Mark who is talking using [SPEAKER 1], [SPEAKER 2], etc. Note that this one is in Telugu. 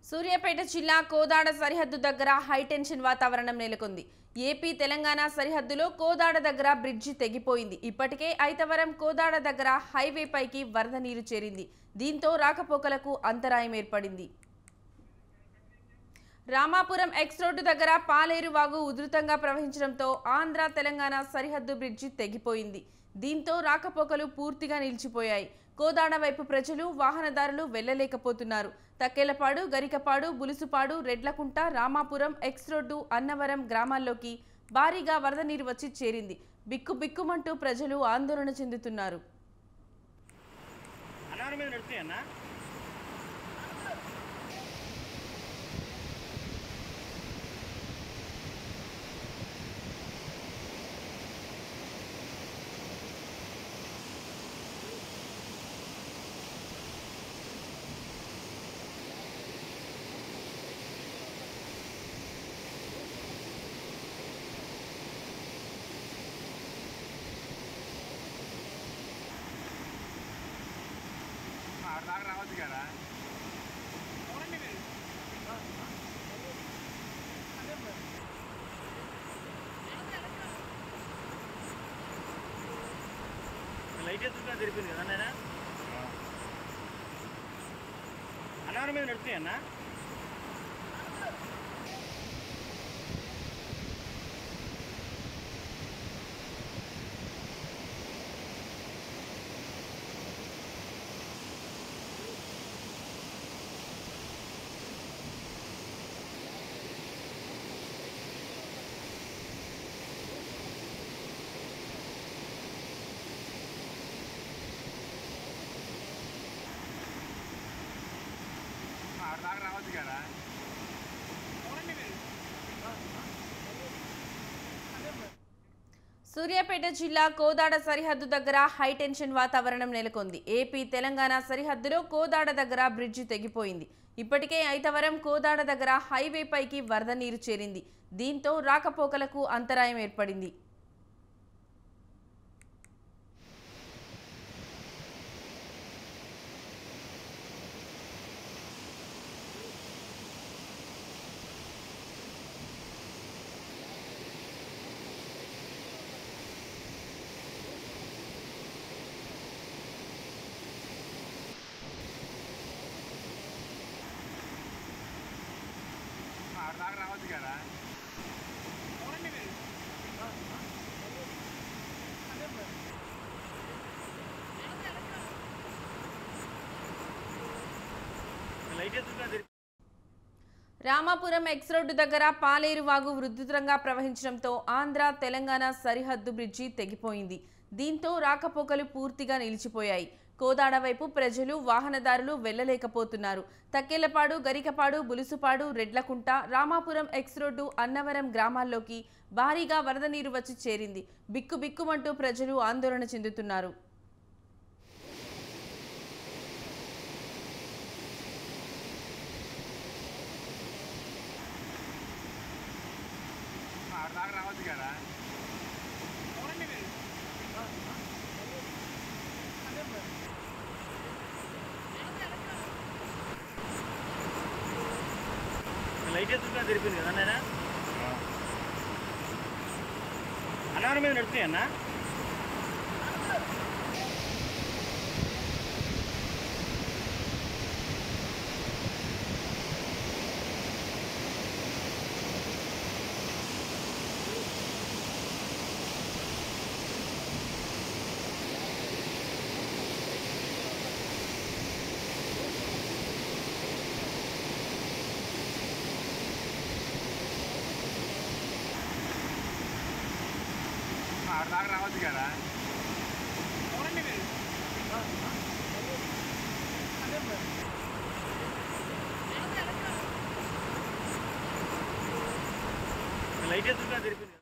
[SPEAKER 1] సూర్యాపేట జిల్లా కోదాడ సరిహద్దు దగ్గర హైటెన్షన్ వాతావరణం నెలకొంది. ఏపీ తెలంగాణ సరిహద్దులో కోదాడ దగ్గర బ్రిడ్జి తెగిపోయింది. ఇప్పటికే ఐతవరం కోదాడ దగ్గర హైవే పైకి వరద నీరు చేరింది. దీంతో రాకపోకలకు అంతరాయం ఏర్పడింది. రామాపురం ఎక్స్ రోడ్డు దగ్గర పాలేరు వాగు ఉధృతంగా ప్రవహించడంతో ఆంధ్ర తెలంగాణ సరిహద్దు బ్రిడ్జి తెగిపోయింది. దీంతో రాకపోకలు పూర్తిగా నిలిచిపోయాయి. కోదాడ వైపు ప్రజలు వాహనదారులు వెళ్లలేకపోతున్నారు. తక్కెలపాడు, గరికపాడు, బులుసుపాడు, రెడ్లకుంట, రామాపురం, ఎక్స్ రోడ్డు, అన్నవరం గ్రామాల్లోకి భారీగా వరద నీరు వచ్చి చేరింది. బిక్కుబిక్కుమంటూ ప్రజలు ఆందోళన చెందుతున్నారు.
[SPEAKER 2] రావచ్చు కదా లైట్ ఎత్తుగా జరిపింది కదా నాయన అన్నవరం మీద నడుస్తాయన్నా దాకా రావచ్చు కదా
[SPEAKER 1] సూర్యాపేట జిల్లా కోదాడ సరిహద్దు దగ్గర హైటెన్షన్ వాతావరణం నెలకొంది. ఏపీ తెలంగాణ సరిహద్దులో కోదాడ దగ్గర బ్రిడ్జి తెగిపోయింది. ఇప్పటికే ఐతవరం కోదాడ దగ్గర హైవే పైకి వరద నీరు చేరింది. దీంతో రాకపోకలకు అంతరాయం ఏర్పడింది.
[SPEAKER 2] దాకా రావచ్చు కదా లైట్ ఎత్తుగా
[SPEAKER 1] రామాపురం ఎక్స్ రోడ్డు దగ్గర పాలేరు వాగు ఉధృతంగా ప్రవహించడంతో ఆంధ్ర తెలంగాణ సరిహద్దు బ్రిడ్జి తెగిపోయింది. దీంతో రాకపోకలు పూర్తిగా నిలిచిపోయాయి. కోదాడ వైపు ప్రజలు వాహనదారులు వెళ్లలేకపోతున్నారు. తక్కెలపాడు, గరికపాడు, బులుసుపాడు, రెడ్లకుంట, రామాపురం ఎక్స్ రోడ్డు, అన్నవరం గ్రామాల్లోకి భారీగా వరద నీరు వచ్చి చేరింది. బిక్కుబిక్కుమంటూ ప్రజలు ఆందోళన చెందుతున్నారు.
[SPEAKER 2] దాకా రావచ్చు కదా లైట్ ఎత్తుగా జరిపింది కదా నాయన అన్నవరం మీద నడుస్తాయన్నా దాకా రావచ్చు కదా లైట్ ఎత్తుగా జరిపింది.